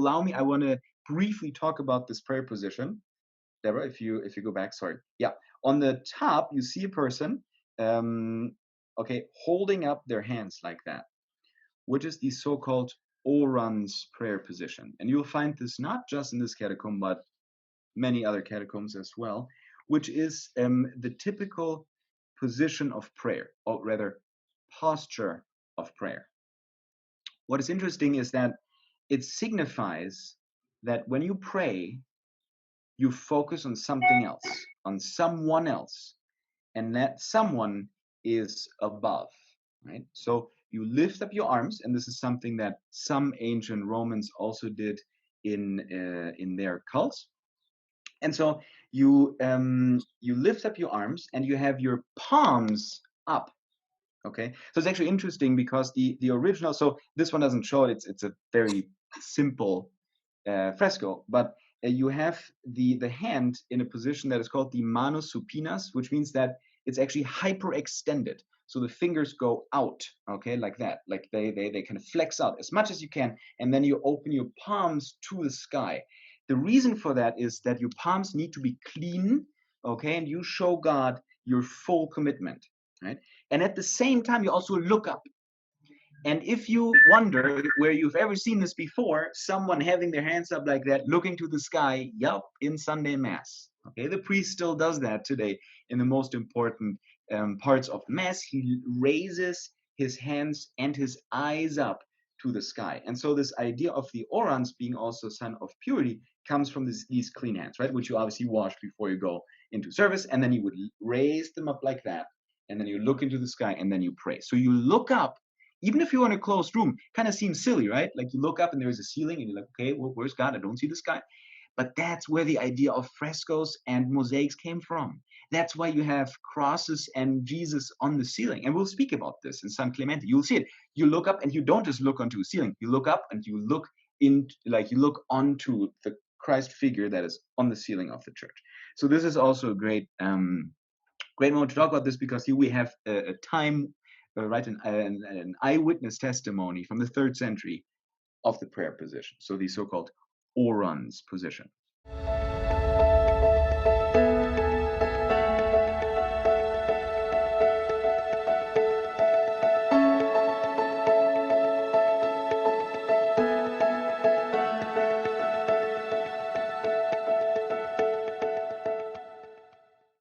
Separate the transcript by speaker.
Speaker 1: allow me, I want to briefly talk about this prayer position. Deborah, if you go back, sorry. Yeah, on the top you see a person, okay, holding up their hands like that, which is the so-called Orans prayer position. And you'll find this not just in this catacomb, but many other catacombs as well, which is the typical position of prayer, or rather posture of prayer. What is interesting is that it signifies that when you pray, you focus on something else, on someone else, and that someone is above, right? So you lift up your arms, and this is something that some ancient Romans also did in their cults. And so you lift up your arms, and you have your palms up. Okay, so it's actually interesting because the original, so this one doesn't show it. It's a very simple fresco, but you have the hand in a position that is called the mano supinas, which means that it's actually hyperextended. So the fingers go out, okay, like that, like they kind of flex out as much as you can, and then you open your palms to the sky. The reason for that is that your palms need to be clean, okay, and you show God your full commitment, right? And at the same time, you also look up. And if you wonder where you've ever seen this before, someone having their hands up like that, looking to the sky, yup, in Sunday Mass. Okay, the priest still does that today in the most important parts of Mass. He raises his hands and his eyes up to the sky. And so this idea of the Orans being also a sign of purity comes from these clean hands, right? Which you obviously wash before you go into service. And then you would raise them up like that. And then you look into the sky and then you pray. So you look up, even if you're in a closed room, kind of seems silly, right? Like you look up and there's a ceiling and you're like, okay, well, where's God? I don't see the sky. But that's where the idea of frescoes and mosaics came from. That's why you have crosses and Jesus on the ceiling. And we'll speak about this in San Clemente. You'll see it. You look up and you don't just look onto a ceiling. You look up and you look in, like you look onto the Christ figure that is on the ceiling of the church. So this is also a great moment to talk about this, because here we have a time, right, an eyewitness testimony from the 3rd century of the prayer position. So the so-called Orans position.